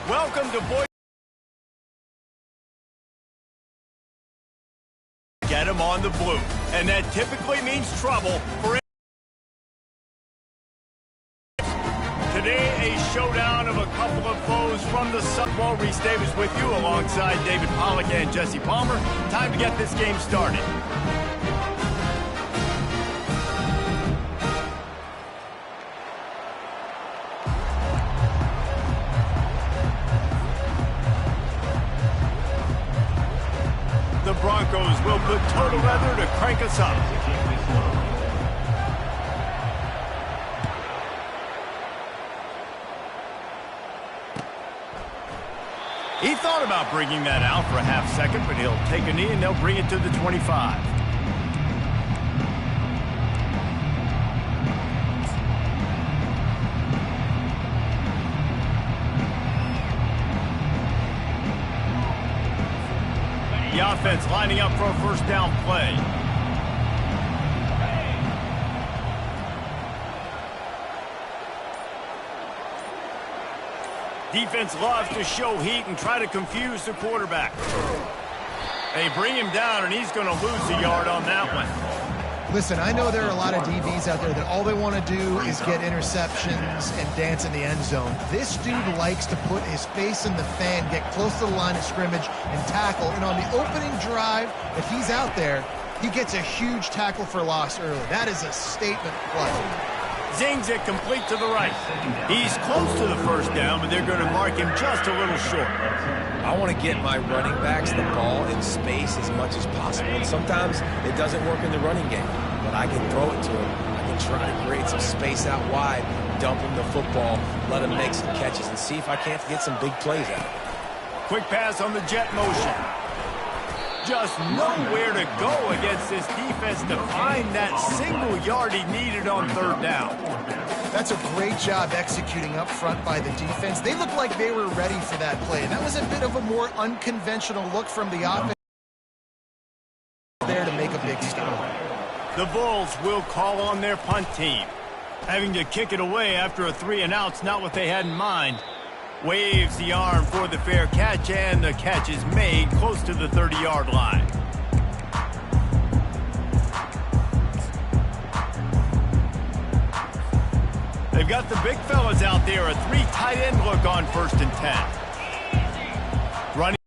Welcome to Boise. Get him on the blue, and that typically means trouble for him. Today, a showdown of a couple of foes from the Sun Bowl. Reese Davis with you alongside David Pollack and Jesse Palmer. Time to get this game started. The Broncos will put total leather to crank us up. He thought about bringing that out for a half second, but he'll take a knee and they'll bring it to the 25. The offense lining up for a first down play. Defense loves to show heat and try to confuse the quarterback. They bring him down, and he's going to lose a yard on that one. Listen, I know there are a lot of DBs out there that all they want to do is get interceptions and dance in the end zone. This dude likes to put his face in the fan, get close to the line of scrimmage, and tackle. And on the opening drive, if he's out there, he gets a huge tackle for loss early. That is a statement play. Zings it complete to the right. He's close to the first down, but they're going to mark him just a little short. I want to get my running backs the ball in space as much as possible. And sometimes it doesn't work in the running game, but I can throw it to him. I can try to create some space out wide, dump him the football, let him make some catches, and see if I can't get some big plays out. Quick pass on the jet motion. Just nowhere to go against this defense to find that single yard he needed on third down. That's a great job executing up front by the defense. They looked like they were ready for that play. And that was a bit of a more unconventional look from the offense there to make a big stop. The Bulls will call on their punt team. Having to kick it away after a 3-and-out's not what they had in mind. Waves the arm for the fair catch, and the catch is made close to the 30-yard line. They've got the big fellas out there, a 3 tight end look on 1st and 10. Running.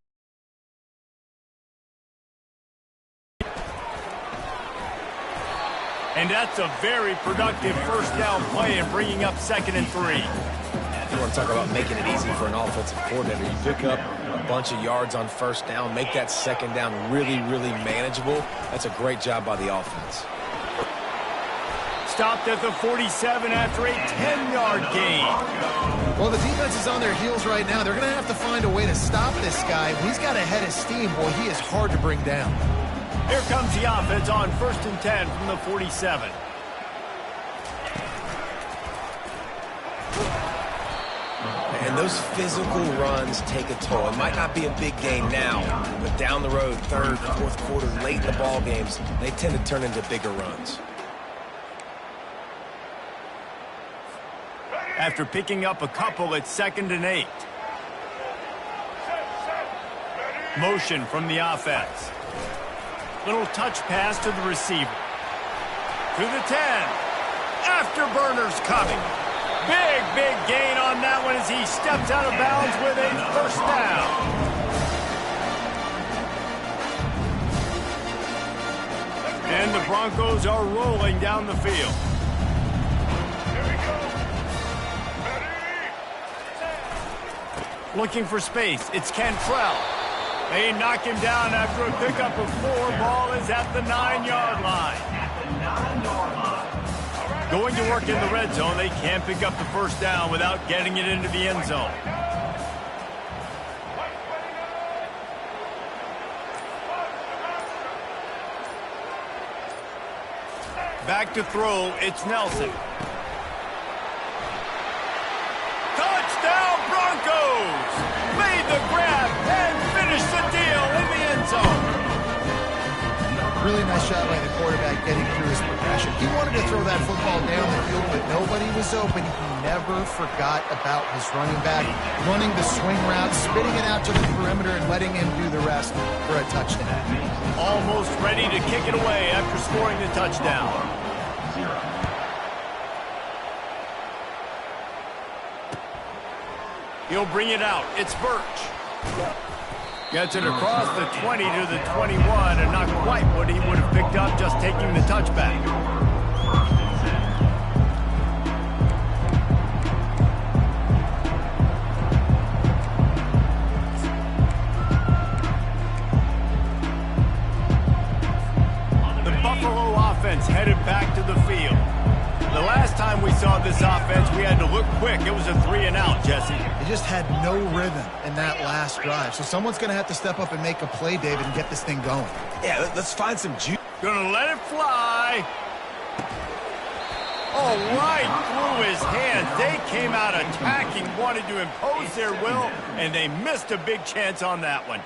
And that's a very productive first down play and bringing up 2nd and 3. You want to talk about making it easy for an offensive coordinator. You pick up a bunch of yards on first down, make that second down really, really manageable. That's a great job by the offense. Stopped at the 47 after a 10-yard gain. Well, the defense is on their heels right now. They're going to have to find a way to stop this guy. He's got a head of steam. Boy, he is hard to bring down. Here comes the offense on 1st and 10 from the 47. And those physical runs take a toll. It might not be a big game now, but down the road, 3rd, 4th quarter, late in the ball games, they tend to turn into bigger runs. After picking up a couple, it's 2nd and 8. Motion from the offense. Little touch pass to the receiver. To the 10. Afterburners coming. Big gain on that one as he steps out of bounds with a first down. And the Broncos are rolling down the field. Looking for space. It's Cantrell. They knock him down after a pickup of 4. Ball is at the 9-yard line. Going to work in the red zone. They can't pick up the first down without getting it into the end zone. Back to throw. It's Nelson. Touchdown Broncos! Made the grab and finished the deal in the end zone. Really nice shot by the quarterback getting through his progression. He wanted to throw that football down the field, but nobody was open. He never forgot about his running back, running the swing route, spitting it out to the perimeter, and letting him do the rest for a touchdown. Almost ready to kick it away after scoring the touchdown. He'll bring it out. It's Birch. Gets it across the 20 to the 21, and not quite what he would have picked up just taking the touchback. The Buffalo offense headed back to the field. The last time we saw this offense, we had to look quick. It was a 3-and-out, Jesse. They just had no rhythm in that last drive. So someone's going to have to step up and make a play, David, and get this thing going. Yeah, let's find some juice. Gonna let it fly. Oh, right through his hands. They came out attacking, wanted to impose their will, and they missed a big chance on that one.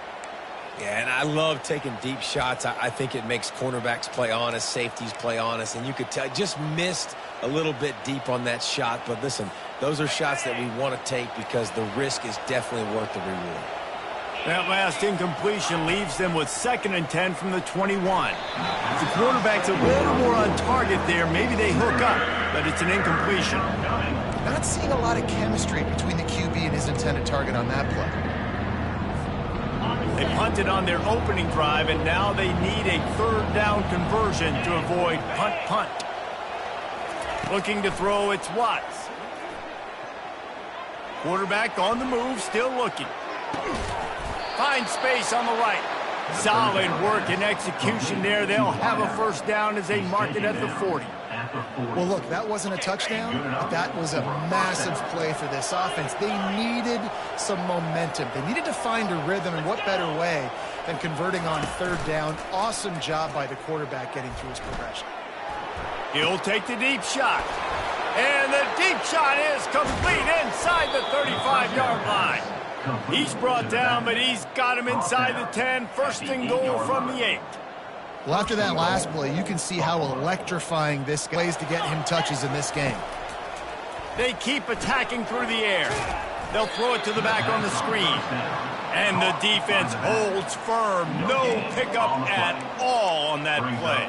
Yeah, and I love taking deep shots. I think it makes cornerbacks play honest, safeties play honest, and you could tell just missed a little bit deep on that shot. But listen, those are shots that we want to take because the risk is definitely worth the reward. That last incompletion leaves them with 2nd and 10 from the 21. If the quarterback's a little more on target there, maybe they hook up, but it's an incompletion. Not seeing a lot of chemistry between the QB and his intended target on that play. They punted on their opening drive, and now they need a 3rd down conversion to avoid punt. Looking to throw, it's Watts. Quarterback on the move, still looking. Finds space on the right. Solid work and execution there. They'll have a 1st down as they mark it at the 40. Well, look, that wasn't a touchdown, but that was a massive play for this offense. They needed some momentum. They needed to find a rhythm, and what better way than converting on 3rd down. Awesome job by the quarterback getting through his progression. He'll take the deep shot. And the deep shot is complete inside the 35-yard line. He's brought down, but he's got him inside the 10. 1st and goal from the 8. Well, after that last play, you can see how electrifying this plays to get him touches in this game. They keep attacking through the air. They'll throw it to the back on the screen. And the defense holds firm. No pickup at all on that play.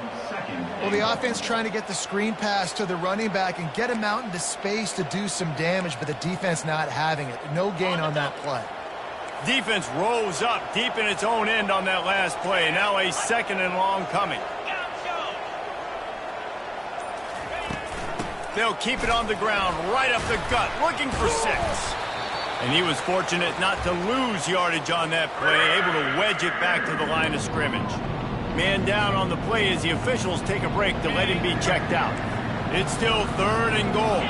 Well, the offense trying to get the screen pass to the running back and get him out into space to do some damage, but the defense not having it. No gain on that play. Defense rose up deep in its own end on that last play. Now a 2nd and long coming. They'll keep it on the ground, right up the gut, looking for 6. And he was fortunate not to lose yardage on that play, able to wedge it back to the line of scrimmage. Man down on the play as the officials take a break to let him be checked out. It's still 3rd and goal.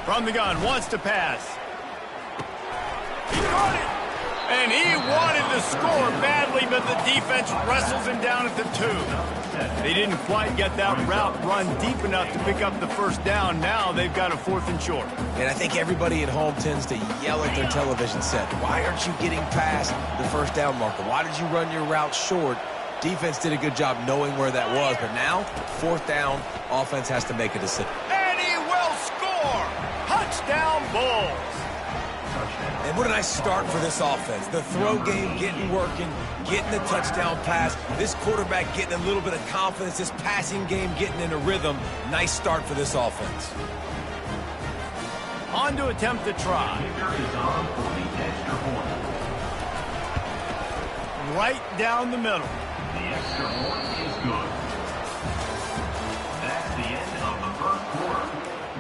From the gun, wants to pass. He caught it! And he wanted to score badly, but the defense wrestles him down at the 2. They didn't quite get that route run deep enough to pick up the 1st down. Now they've got a 4th and short. And I think everybody at home tends to yell at their television set. Why aren't you getting past the 1st down marker? Why did you run your route short? Defense did a good job knowing where that was, but now 4th down, offense has to make a decision. And he will score! Touchdown Bulls! And what a nice start for this offense. The throw game getting working, getting the touchdown pass. This quarterback getting a little bit of confidence. This passing game getting in a rhythm. Nice start for this offense. On to attempt the try. Right down the middle. The extra point is good. That's the end of the 1st quarter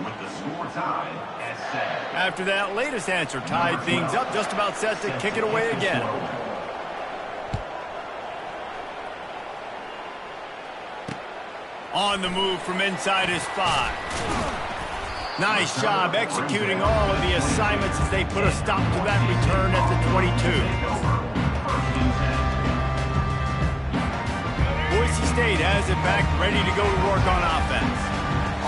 with the score tied at 7. After that latest answer tied things up, just about set to kick it away again. On the move from inside his 5. Nice job executing all of the assignments as they put a stop to that return at the 22. Boise State has it back, ready to go to work on offense.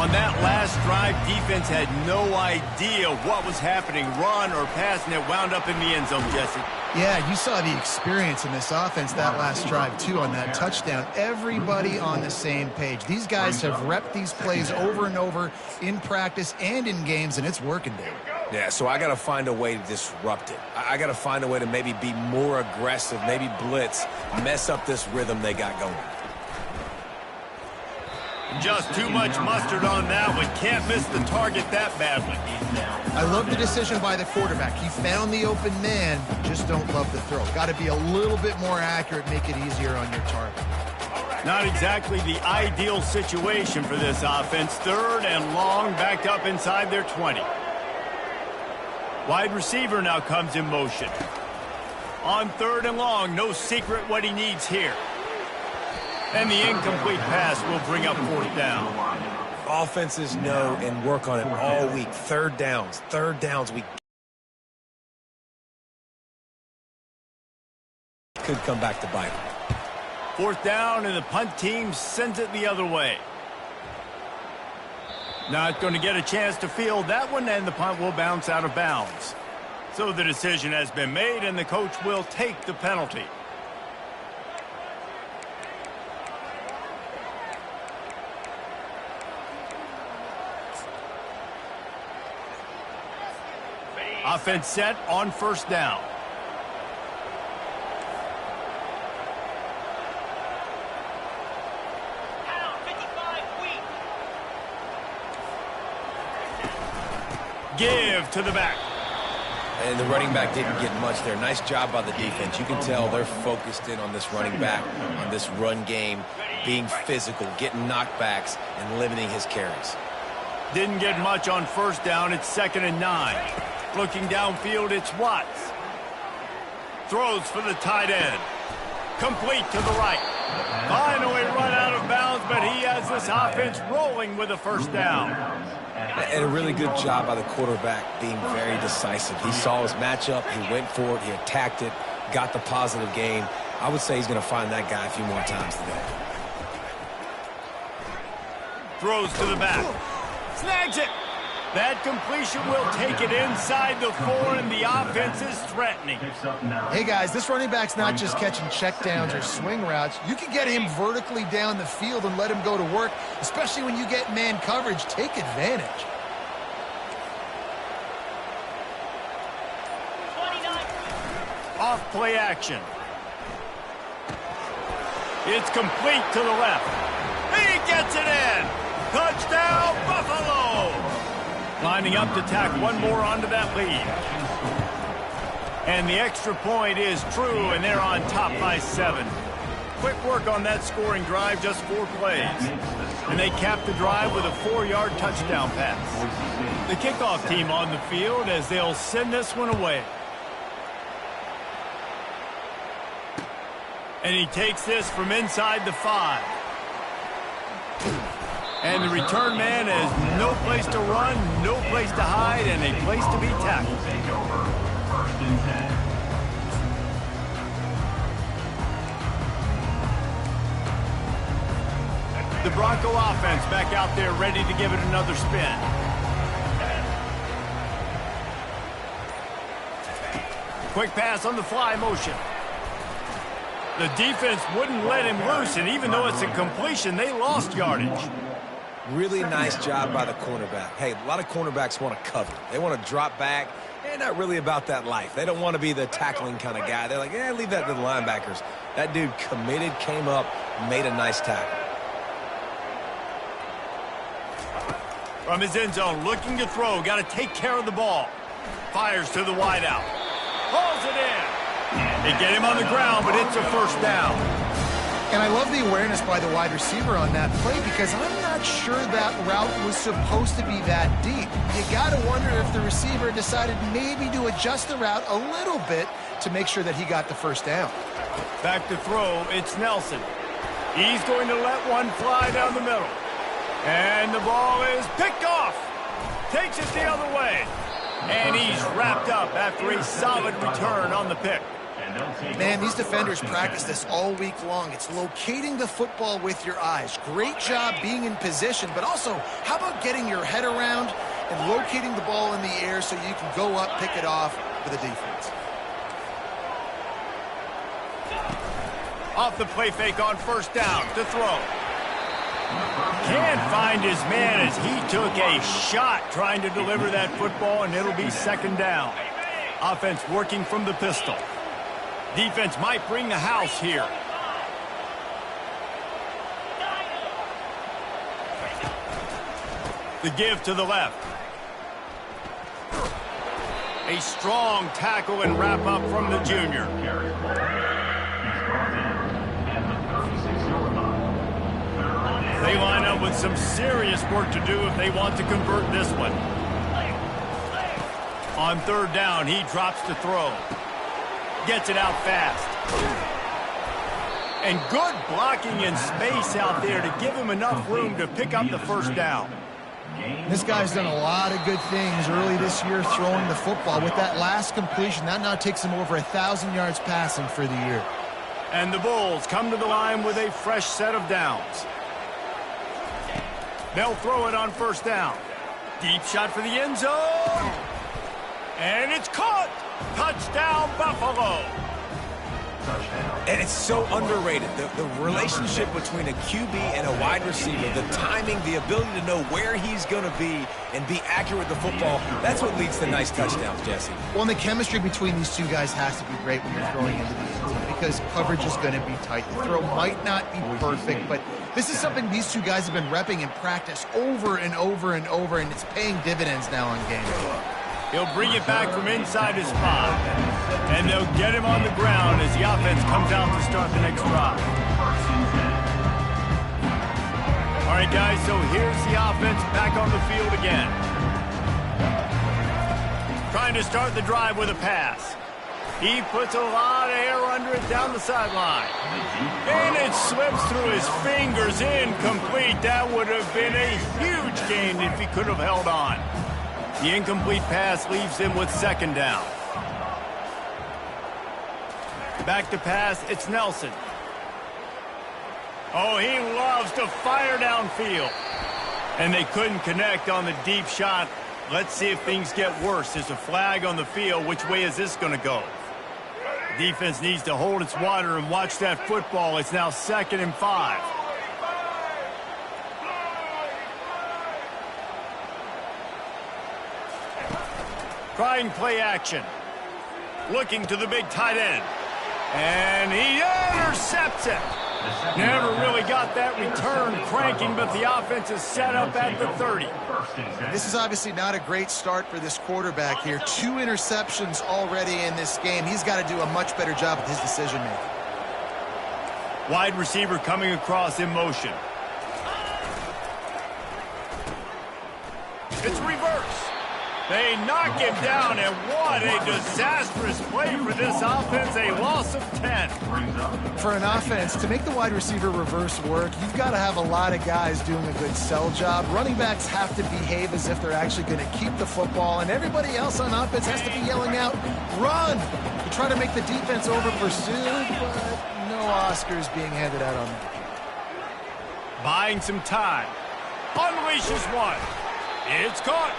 On that last drive, defense had no idea what was happening, run or pass, and it wound up in the end zone, Jesse. Yeah, you saw the experience in this offense that last drive, too, on that touchdown. Everybody on the same page. These guys have repped these plays over and over in practice and in games, and it's working, David. Yeah, so I got to find a way to disrupt it. I got to find a way to maybe be more aggressive, maybe blitz, mess up this rhythm they got going. Just too much mustard on that one. Can't miss the target that badly. I love the decision by the quarterback. He found the open man, just don't love the throw. Got to be a little bit more accurate, make it easier on your target. Not exactly the ideal situation for this offense. 3rd and long, backed up inside their 20. Wide receiver now comes in motion. On 3rd and long, no secret what he needs here. And the incomplete pass will bring up 4th down. Offenses know and work on it all week. Third downs, we could come back to bite. 4th down, and the punt team sends it the other way. Not going to get a chance to field that one, and the punt will bounce out of bounds. So the decision has been made, and the coach will take the penalty. Offense set on 1st down. Give to the back. And the running back didn't get much there. Nice job by the defense. You can tell they're focused in on this running back, on this run game, being physical, getting knockbacks, and limiting his carries. Didn't get much on 1st down. It's 2nd and 9. Looking downfield, it's Watts. Throws for the tight end. Complete to the right. Finally run out of bounds, but he has this offense rolling with a 1st down. And a really good job by the quarterback being very decisive. He saw his matchup, he went for it, he attacked it, got the positive gain. I would say he's going to find that guy a few more times today. Throws to the back. Snags it. That completion will take it inside the 4, and the offense is threatening. Hey, guys, this running back's not just catching checkdowns or swing routes. You can get him vertically down the field and let him go to work, especially when you get man coverage. Take advantage. 29. Off play action. It's complete to the left. He gets it in. Touchdown, Buffalo! Lining up to tack one more onto that lead. And the extra point is true, and they're on top by 7. Quick work on that scoring drive, just 4 plays. And they cap the drive with a 4-yard touchdown pass. The kickoff team on the field as they'll send this one away. And he takes this from inside the 5. And the return man has no place to run, no place to hide, and a place to be tackled. The Bronco offense back out there ready to give it another spin. Quick pass on the fly motion. The defense wouldn't let him loose, and even though it's a completion, they lost yardage. Really nice job by the cornerback. Hey, a lot of cornerbacks want to cover. They want to drop back. They're not really about that life. They don't want to be the tackling kind of guy. They're like, leave that to the linebackers. That dude committed, came up, made a nice tackle. From his end zone, looking to throw. Got to take care of the ball. Fires to the wideout. Hauls it in. They get him on the ground, but it's a 1st down. And I love the awareness by the wide receiver on that play because I'm not sure that route was supposed to be that deep. You got to wonder if the receiver decided maybe to adjust the route a little bit to make sure that he got the 1st down. Back to throw, it's Nelson. He's going to let one fly down the middle. And the ball is picked off. Takes it the other way. And he's wrapped up after a solid return on the pick. Man, these defenders practice this all week long. It's locating the football with your eyes. Great job being in position, but also, how about getting your head around and locating the ball in the air so you can go up, pick it off for the defense. Off the play fake on first down to throw. Can't find his man as he took a shot trying to deliver that football, and it'll be second down. Offense working from the pistol. Defense might bring the house here. The give to the left. A strong tackle and wrap up from the junior. They line up with some serious work to do if they want to convert this one. On third down, he drops to throw. Gets it out fast. And good blocking in space out there to give him enough room to pick up the first down. This guy's done a lot of good things early this year throwing the football. With that last completion, that now takes him over 1,000 yards passing for the year. And the Bulls come to the line with a fresh set of downs. They'll throw it on first down. Deep shot for the end zone. And it's caught. Touchdown, Buffalo. And it's so underrated. The relationship between a QB and a wide receiver, the timing, the ability to know where he's going to be and be accurate with the football, that's what leads to nice touchdowns, Jesse. Well, and the chemistry between these two guys has to be great when you're throwing into the end zone because coverage is going to be tight. The throw might not be perfect, but this is something these two guys have been repping in practice over and over and over, and it's paying dividends now on game day. He'll bring it back from inside his spot. And they'll get him on the ground as the offense comes out to start the next drive. All right, guys, so here's the offense back on the field again. Trying to start the drive with a pass. He puts a lot of air under it down the sideline. And it slips through his fingers, incomplete. That would have been a huge gain if he could have held on. The incomplete pass leaves him with second down. Back to pass, it's Nelson. Oh, he loves to fire downfield. And they couldn't connect on the deep shot. Let's see if things get worse. There's a flag on the field. Which way is this going to go? Defense needs to hold its water and watch that football. It's now 2nd and 5. Trying play action. Looking to the big tight end. And he intercepts it. Never really got that return cranking, but the offense is set up at the 30. This is obviously not a great start for this quarterback here. 2 interceptions already in this game. He's got to do a much better job with his decision-making. Wide receiver coming across in motion. It's reverse. They knock him down, and what a disastrous play for this offense. A loss of 10. For an offense, to make the wide receiver reverse work, you've got to have a lot of guys doing a good sell job. Running backs have to behave as if they're actually going to keep the football, and everybody else on offense has to be yelling out, run, to try to make the defense over-pursue, but no Oscars being handed out on that. Buying some time. Unleashes one. It's caught.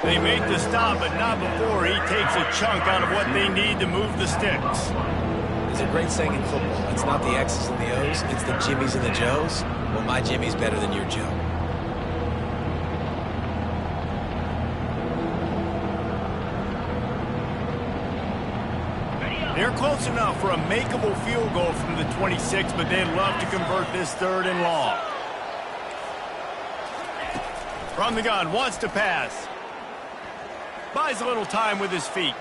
They make the stop, but not before he takes a chunk out of what they need to move the sticks. There's a great saying in football. It's not the X's and the O's, it's the Jimmies and the Joes. Well, my Jimmy's better than your Joe. They're close enough for a makeable field goal from the 26, but they'd love to convert this 3rd and long. From the gun, wants to pass. Buys a little time with his feet.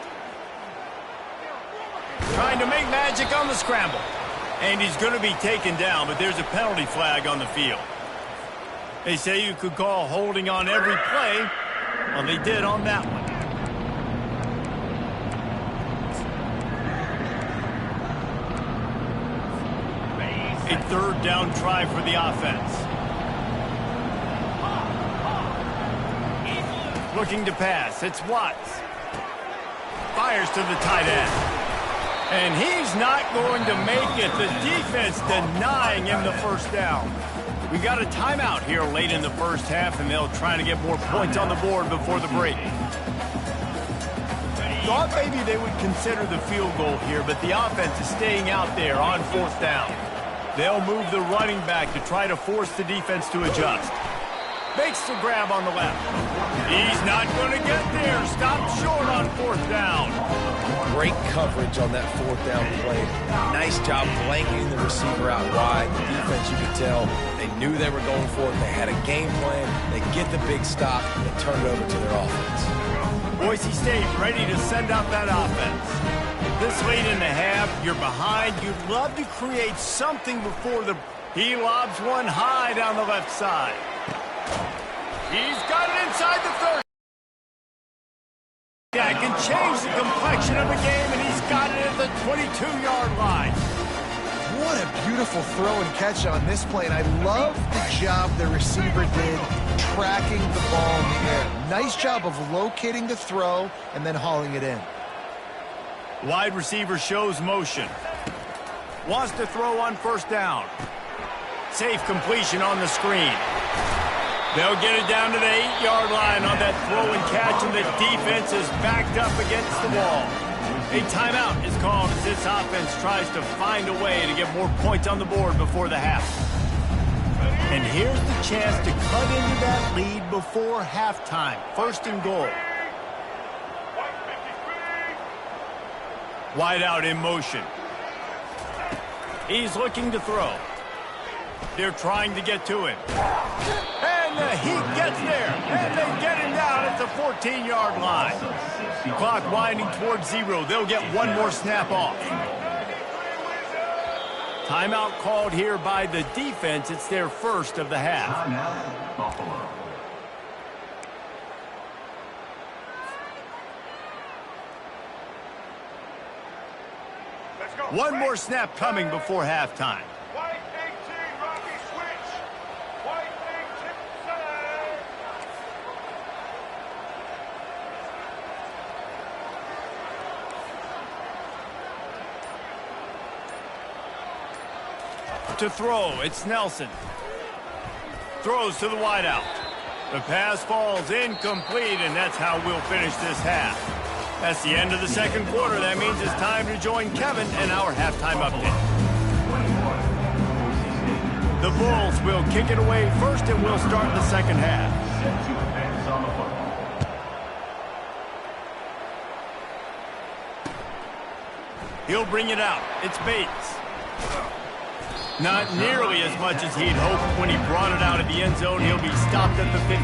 Trying to make magic on the scramble. And he's going to be taken down, but there's a penalty flag on the field. They say you could call holding on every play. Well, they did on that one. A 3rd down try for the offense. Looking to pass. It's Watts. Fires to the tight end. And he's not going to make it. The defense denying him the first down. We got a timeout here late in the first half, and they'll try to get more points on the board before the break. Thought maybe they would consider the field goal here, but the offense is staying out there on fourth down. They'll move the running back to try to force the defense to adjust. Makes the grab on the left. He's not going to get there. Stopped short on fourth down. Great coverage on that fourth down play. Nice job blanketing the receiver out wide. The defense, you could tell, they knew they were going for it. They had a game plan. They get the big stop. They turn it over to their offense. Boise State ready to send out that offense. This late in the half, you're behind. You'd love to create something before the... He lobs one high down the left side. He's got it inside the 30. Yeah, it can change the complexion of a game, and he's got it at the 22-yard line. What a beautiful throw and catch on this play, and I love the job the receiver did tracking the ball in the air. Nice job of locating the throw and then hauling it in. Wide receiver shows motion. Wants to throw on first down. Safe completion on the screen. They'll get it down to the 8-yard line on that throw and catch, and the defense is backed up against the wall. A timeout is called as this offense tries to find a way to get more points on the board before the half. And here's the chance to cut into that lead before halftime. First and goal. Wide out in motion. He's looking to throw. They're trying to get to him. And the Heat gets there. And they get him down at the 14-yard line. Clock winding towards 0. They'll get one more snap off. Timeout called here by the defense. It's their first of the half. Timeout, Buffalo. One more snap coming before halftime. To throw, it's Nelson. Throws to the wideout. The pass falls incomplete, and that's how we'll finish this half. That's the end of the second quarter. That means it's time to join Kevin and our halftime update. The Bulls will kick it away first, and we'll start the second half. He'll bring it out. It's Bates. Not nearly as much as he'd hoped when he brought it out of the end zone. He'll be stopped at the 15.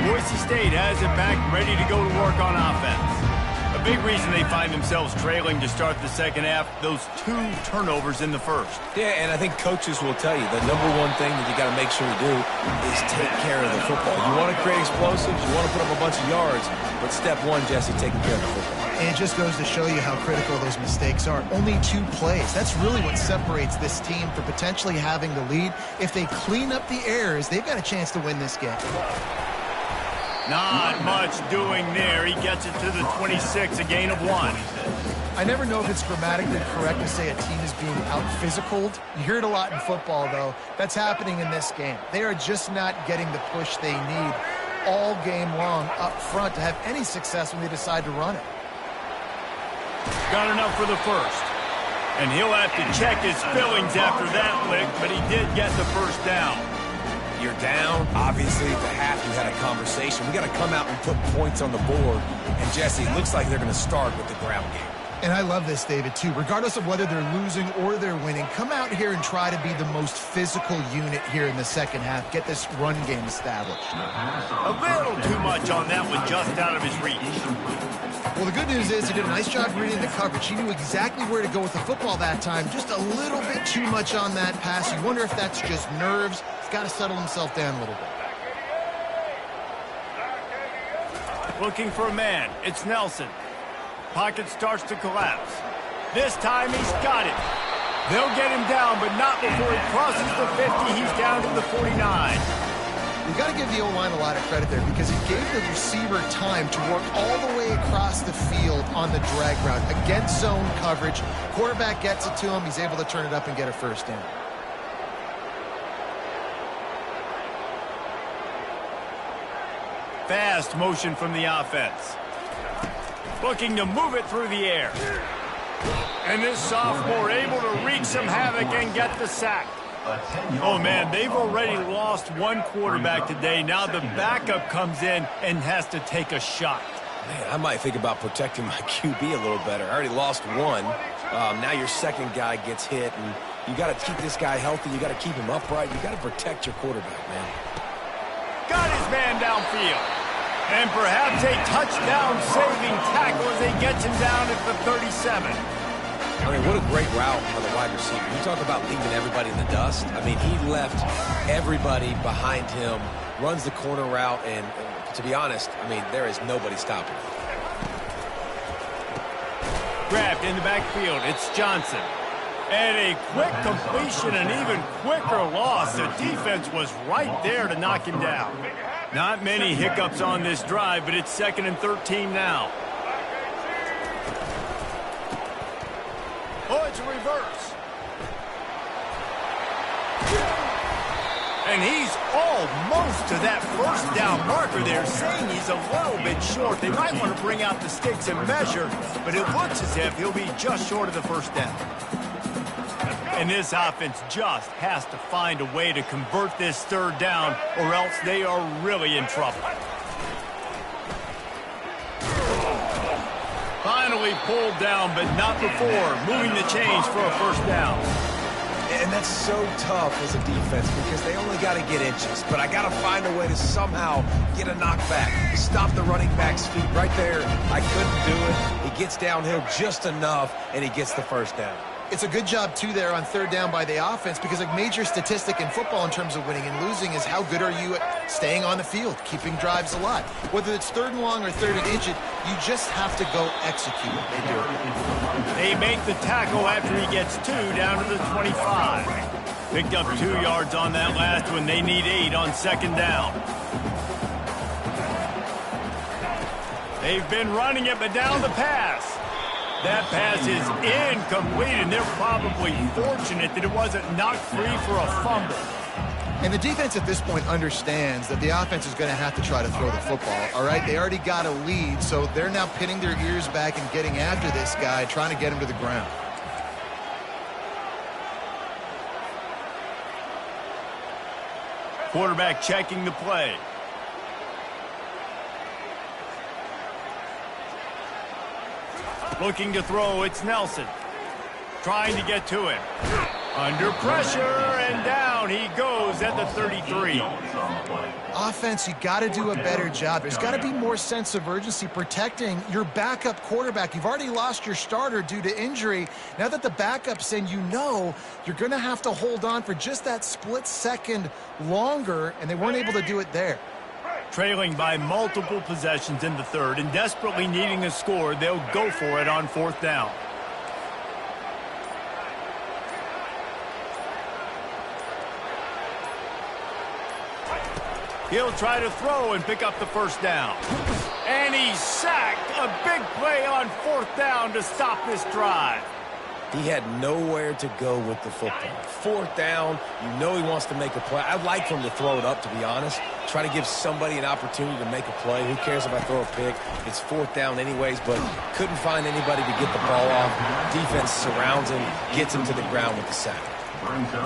Boise State has it back, ready to go to work on offense. A big reason they find themselves trailing to start the second half, those 2 turnovers in the first. Yeah, and I think coaches will tell you the number one thing that you got to make sure you do is take care of the football. You want to create explosives, you want to put up a bunch of yards, but step one, Jesse, taking care of the football. And it just goes to show you how critical those mistakes are. Only 2 plays. That's really what separates this team from potentially having the lead. If they clean up the errors, they've got a chance to win this game. Not much doing there. He gets it to the 26, a gain of 1. I never know if it's grammatically correct to say a team is being out-physicaled. You hear it a lot in football, though. That's happening in this game. They are just not getting the push they need all game long up front to have any success when they decide to run it. Got enough for the first. And he'll have to check his fillings after that lick, but he did get the first down. You're down. Obviously, at the half, you had a conversation. We got to come out and put points on the board. And, Jesse, it looks like they're going to start with the ground game. And I love this, David, too. Regardless of whether they're losing or they're winning, come out here and try to be the most physical unit here in the second half. Get this run game established. A little too much on that one, just out of his reach. Well, the good news is he did a nice job reading the coverage. He knew exactly where to go with the football that time. Just a little bit too much on that pass. You wonder if that's just nerves. He's got to settle himself down a little bit. Looking for a man. It's Nelson. Pocket starts to collapse. This time he's got it. They'll get him down, but not before he crosses the 50. He's down to the 49. We got to give the O-line a lot of credit there because it gave the receiver time to work all the way across the field on the drag route against zone coverage. Quarterback gets it to him. He's able to turn it up and get a first down. Fast motion from the offense. Looking to move it through the air. And this sophomore able to wreak some havoc and get the sack. Oh, man, they've already lost one quarterback today. Now the backup comes in and has to take a shot. Man, I might think about protecting my QB a little better. I already lost one. Now your second guy gets hit, and you got to keep this guy healthy. You got to keep him upright. You got to protect your quarterback, man. Got his man downfield. And perhaps a touchdown-saving tackle as he gets him down at the 37. I mean, what a great route by the wide receiver. You talk about leaving everybody in the dust. I mean, he left everybody behind him, runs the corner route, and to be honest, I mean, there is nobody stopping him. Grabbed in the backfield, it's Johnson. And a quick completion, an even quicker loss. The defense was right there to knock him down. Not many hiccups on this drive, but it's 2nd and 13 now. Oh, it's a reverse. And he's almost to that first down marker there, saying he's a little bit short. They might want to bring out the sticks and measure, but it looks as if he'll be just short of the first down. And this offense just has to find a way to convert this 3rd down, or else they are really in trouble. Finally pulled down, but not before moving the chains for a first down. And that's so tough as a defense because they only got to get inches. But I got to find a way to somehow get a knockback, stop the running back's feet right there. I couldn't do it. He gets downhill just enough, and he gets the first down. It's a good job, too, there on 3rd down by the offense because a major statistic in football in terms of winning and losing is how good are you at staying on the field, keeping drives alive. Whether it's 3rd and long or 3rd and inch, you just have to go execute it. They do it. They make the tackle after he gets 2 down to the 25. Picked up 2 yards on that last one. They need 8 on 2nd down. They've been running it, but down the pass. That pass is incomplete, and they're probably fortunate that it wasn't knocked free for a fumble. And the defense at this point understands that the offense is going to have to try to throw the football, all right? They already got a lead, so they're now pinning their ears back and getting after this guy, trying to get him to the ground. Quarterback checking the play. Looking to throw, it's Nelson. Trying to get to him. Under pressure, and down he goes at the 33. Offense, you got to do a better job. There's got to be more sense of urgency protecting your backup quarterback. You've already lost your starter due to injury. Now that the backup's in, you know you're going to have to hold on for just that split second longer, and they weren't able to do it there. Trailing by multiple possessions in the 3rd and desperately needing a score, they'll go for it on 4th down. He'll try to throw and pick up the first down. And he's sacked. A big play on 4th down to stop this drive. He had nowhere to go with the football. 4th down, you know he wants to make a play. I'd like for him to throw it up, to be honest. Try to give somebody an opportunity to make a play. Who cares if I throw a pick? It's 4th down anyways, but couldn't find anybody to get the ball off. Defense surrounds him, gets him to the ground with the sack.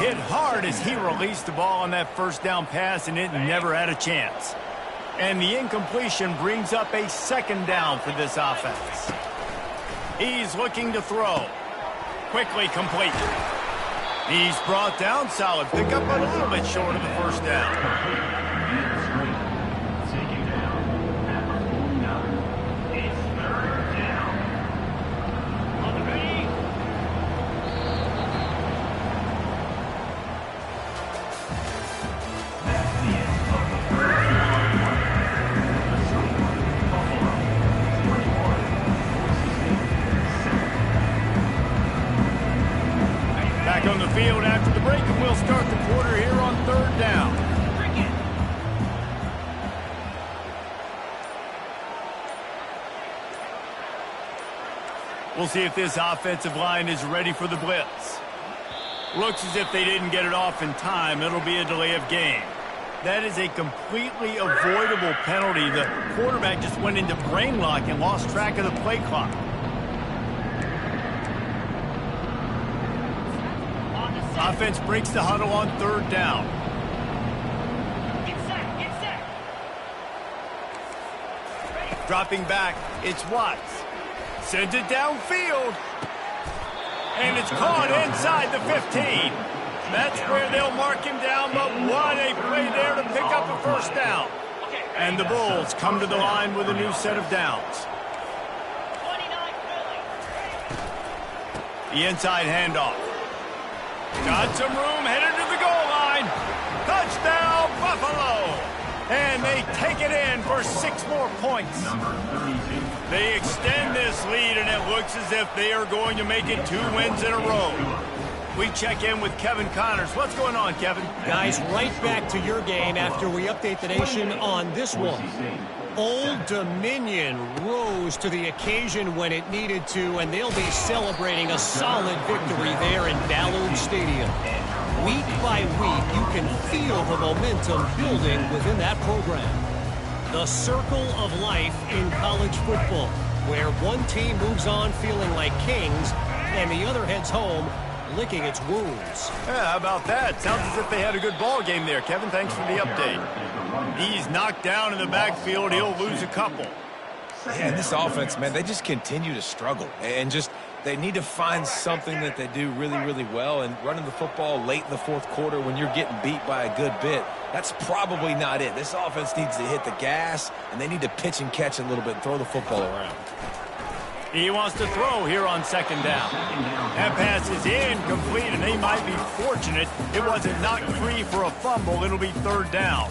Hit hard as he released the ball on that first down pass, and it never had a chance. And the incompletion brings up a 2nd down for this offense. He's looking to throw. Quickly complete. He's brought down, solid pickup, but a little bit short of the first down. Taking down at the 49. It's 3rd down. On the ready. That's the end of the 1st quarter. The score, Buffalo 21, Back on the field after the break, and we'll start the quarter here on 3rd down. We'll see if this offensive line is ready for the blitz. Looks as if they didn't get it off in time. It'll be a delay of game. That is a completely avoidable penalty. The quarterback just went into brain lock and lost track of the play clock. Offense breaks the huddle on 3rd down. Get set. Dropping back, it's Watts. Sends it downfield. And it's caught inside the 15. That's where they'll mark him down, but what a play there to pick up a 1st down. And the Bulls come to the line with a new set of downs. The inside handoff. Got some room, headed to the goal line. Touchdown, Buffalo! And they take it in for 6 more points. They extend this lead, and it looks as if they are going to make it 2 wins in a row. We check in with Kevin Connors. What's going on, Kevin? Guys, right back to your game after we update the nation on this one. Old Dominion rose to the occasion when it needed to, and they'll be celebrating a solid victory there in Ballard Stadium. Week by week, you can feel the momentum building within that program. The circle of life in college football, where one team moves on feeling like kings, and the other heads home licking its wounds. Yeah, how about that? Sounds as if they had a good ball game there. Kevin, thanks for the update. He's knocked down in the backfield. He'll lose a couple. Yeah, this offense, man, they just continue to struggle. And just, they need to find something that they do really, really well. And running the football late in the 4th quarter when you're getting beat by a good bit, that's probably not it. This offense needs to hit the gas, and they need to pitch and catch a little bit and throw the football around. He wants to throw here on 2nd down. That pass is incomplete, and they might be fortunate it wasn't knocked free for a fumble. It'll be 3rd down.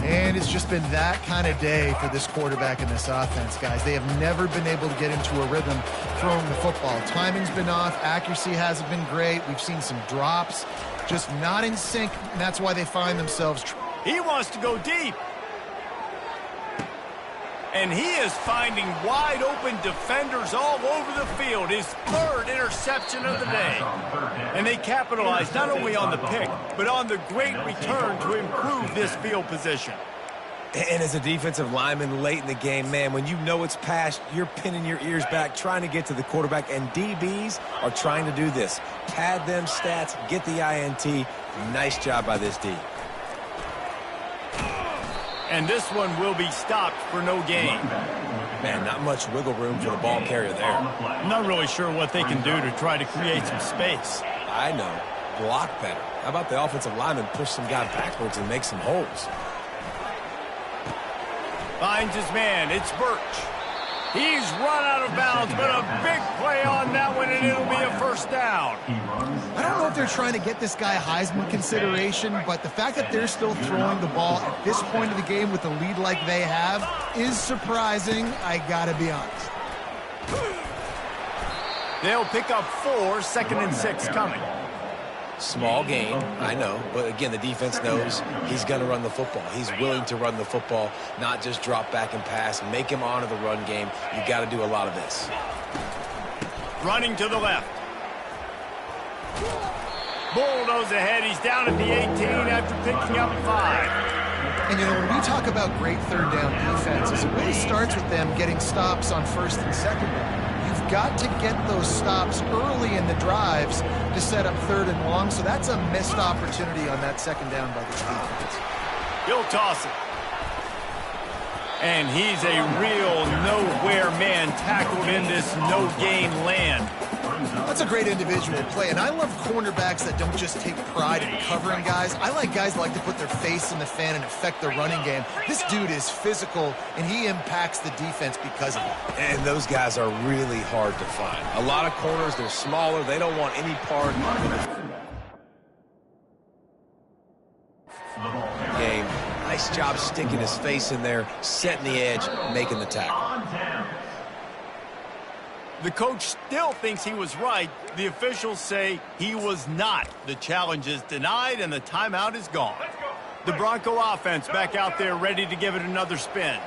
And it's just been that kind of day for this quarterback and this offense, guys. They have never been able to get into a rhythm throwing the football. Timing's been off. Accuracy hasn't been great. We've seen some drops. Just not in sync, and that's why they find themselves. He wants to go deep. And he is finding wide open defenders all over the field. His 3rd interception of the day. And they capitalize not only on the pick, but on the great return to improve this field position. And as a defensive lineman late in the game, man, when you know it's past, you're pinning your ears back, trying to get to the quarterback, and DBs are trying to do this. Pad them stats, get the INT. Nice job by this D. And this one will be stopped for no gain. Man, not much wiggle room for the ball carrier there. I'm not really sure what they can do to try to create some space. I know. Block better. How about the offensive lineman push some guy backwards and make some holes? Finds his man. It's Birch. He's run out of bounds, but a big play on that one, and it'll be a 1st down. I don't know if they're trying to get this guy Heisman consideration, but the fact that they're still throwing the ball at this point of the game with a lead like they have is surprising, I gotta be honest. They'll pick up 4, 2nd and 6 coming. Small gain, I know, but again, the defense knows he's going to run the football. He's willing to run the football, not just drop back and pass, make him honor the run game. You got to do a lot of this. Running to the left. Bulldoze ahead. He's down at the 18 after picking up 5. And, you know, when we talk about great 3rd down defenses, it really starts with them getting stops on 1st and 2nd down. You've got to get those stops early in the drives to set up 3rd and long, so that's a missed opportunity on that 2nd down by this defense. He'll toss it. And he's a real nowhere man tackled in this no-gain land. That's a great individual play, and I love cornerbacks that don't just take pride in covering guys. I like guys that like to put their face in the fan and affect the running game. This dude is physical, and he impacts the defense because of it. And those guys are really hard to find. A lot of corners, they're smaller. They don't want any part of the game. Nice job sticking his face in there, setting the edge, making the tackle. The coach still thinks he was right. The officials say he was not. The challenge is denied, and the timeout is gone. The Bronco offense back out there ready to give it another spin.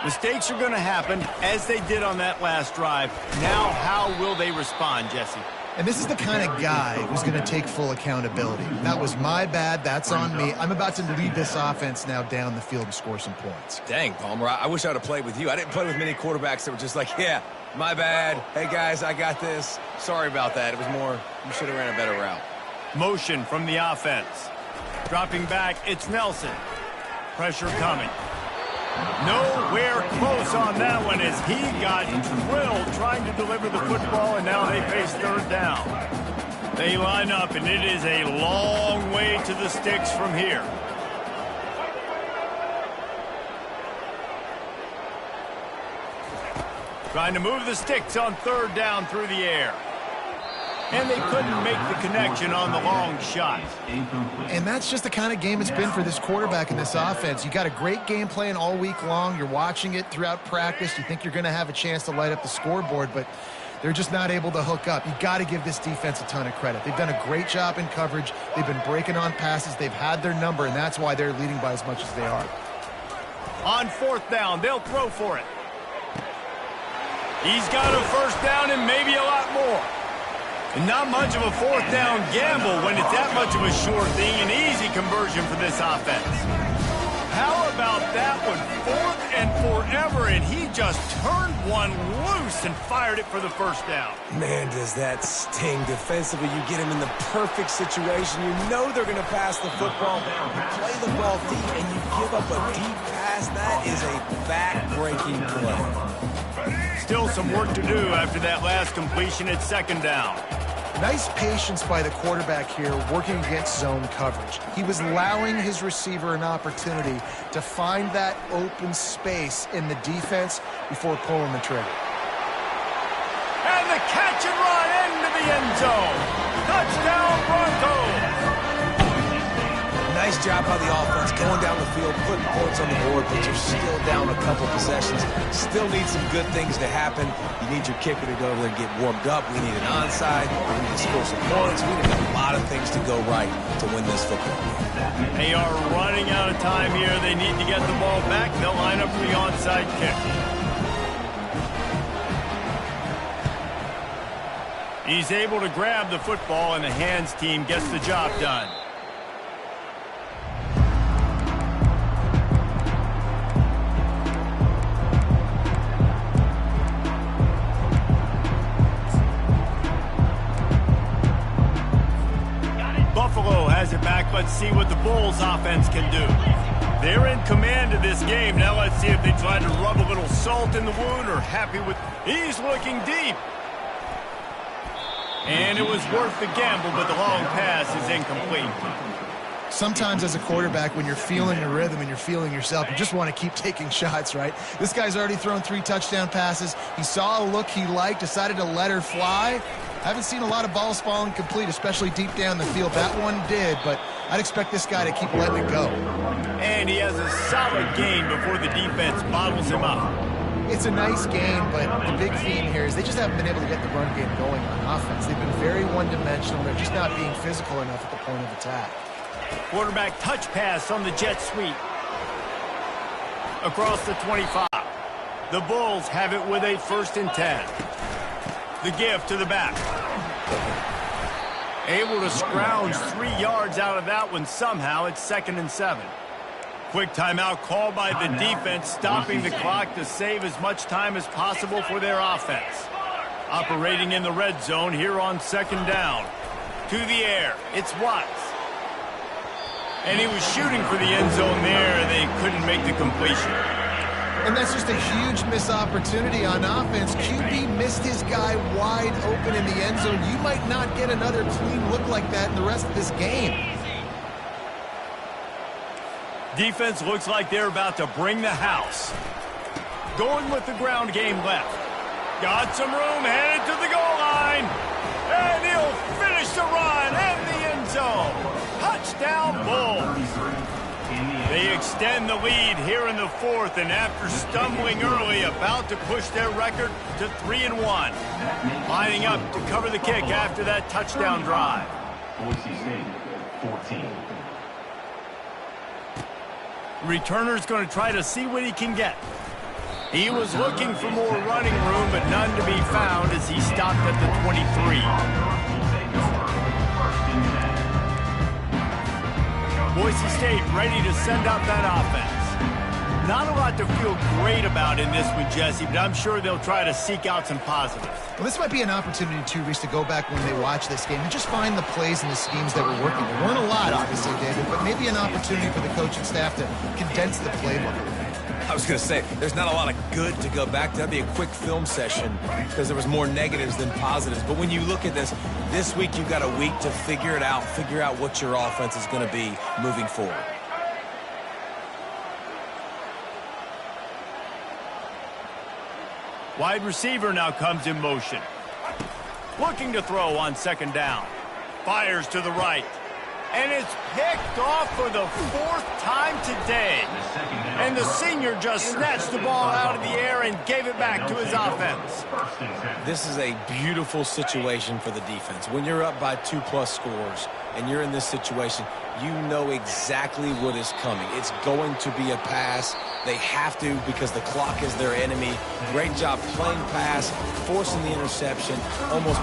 Mistakes are going to happen, as they did on that last drive. Now, how will they respond, Jesse? And this is the kind of guy who's going to take full accountability. That was my bad. That's on me. I'm about to lead this offense now down the field and score some points. Dang, Palmer, I wish I would have played with you. I didn't play with many quarterbacks that were just like, yeah, my bad. Hey, guys, I got this. Sorry about that. It was more, you should have ran a better route. Motion from the offense. Dropping back, it's Nelson. Pressure coming. Nowhere close on that one as he got drilled trying to deliver the football, and now they face third down. They line up, and it is a long way to the sticks from here. Trying to move the sticks on third down through the air. And they couldn't make the connection on the long shot. And that's just the kind of game it's been for this quarterback in this offense. You got a great game plan all week long. You're watching it throughout practice. You think you're going to have a chance to light up the scoreboard, but they're just not able to hook up. You got to give this defense a ton of credit. They've done a great job in coverage. They've been breaking on passes. They've had their number, and that's why they're leading by as much as they are. On fourth down, they'll throw for it. He's got a first down and maybe a lot more. And not much of a fourth down gamble when it's that much of a sure thing, an easy conversion for this offense. How about that one? Fourth and forever, and he just turned one loose and fired it for the first down. Man, does that sting. Defensively, you get him in the perfect situation. You know they're going to pass the football. You play the ball deep, and you give up a deep pass. That is a back-breaking play. Still some work to do after that last completion at second down. Nice patience by the quarterback here working against zone coverage. He was allowing his receiver an opportunity to find that open space in the defense before pulling the trigger. And the catch and run into the end zone. Touchdown Broncos. Nice job by the offense going down the field, putting points on the board, but you're still down a couple possessions. Still need some good things to happen. You need your kicker to go there and get warmed up. We need an onside. We need to score some points. We need a lot of things to go right to win this football game. They are running out of time here. They need to get the ball back. They'll line up for the onside kick. He's able to grab the football, and the hands team gets the job done. Buffalo has it back. Let's see what the Bulls offense can do. They're in command of this game. Now let's see if they try to rub a little salt in the wound or happy with... He's looking deep. And it was worth the gamble, but the long pass is incomplete. Sometimes as a quarterback, when you're feeling the rhythm and you're feeling yourself, you just want to keep taking shots, right? This guy's already thrown 3 touchdown passes. He saw a look he liked, decided to let her fly. Haven't seen a lot of balls falling complete, especially deep down the field. That one did, but I'd expect this guy to keep letting it go. And he has a solid gain before the defense bottles him up. It's a nice game, but the big theme here is they just haven't been able to get the run game going on offense. They've been very one-dimensional. They're just not being physical enough at the point of attack. Quarterback touch pass on the jet sweep. Across the 25. The Bulls have it with a 1st and 10. The give to the back. Able to scrounge 3 yards out of that one somehow. It's 2nd and 7. Quick timeout called by the defense, stopping the clock to save as much time as possible for their offense. Operating in the red zone here on 2nd down. To the air, it's Watts. And he was shooting for the end zone there, and they couldn't make the completion. And that's just a huge missed opportunity on offense. QB missed his guy wide open in the end zone. You might not get another clean look like that in the rest of this game. Defense looks like they're about to bring the house. Going with the ground game left. Got some room, headed to the goal line. And he'll finish the run and the end zone. Touchdown Bulls. They extend the lead here in the 4th, and after stumbling early, about to push their record to 3-1. Lining up to cover the kick after that touchdown drive. Boise State, 14. Returner's going to try to see what he can get. He was looking for more running room, but none to be found as he stopped at the 23. Boise State ready to send out that offense. Not a lot to feel great about in this one, Jesse, but I'm sure they'll try to seek out some positives. Well, this might be an opportunity, too, Reese, to go back when they watch this game and just find the plays and the schemes that were working. There weren't a lot, obviously, David, but maybe an opportunity for the coaching staff to condense the playbook. I was going to say, there's not a lot of good to go back to. That'd be a quick film session because there was more negatives than positives. But when you look at this week you've got a week to figure it out, figure out what your offense is going to be moving forward. Wide receiver now comes in motion. Looking to throw on second down. Fires to the right. And it's picked off for the 4th time today. And the senior just snatched the ball out of the air and gave it back to his offense. This is a beautiful situation for the defense. When you're up by 2+ scores and you're in this situation, you know exactly what is coming. It's going to be a pass. They have to because the clock is their enemy. Great job playing pass, forcing the interception, almost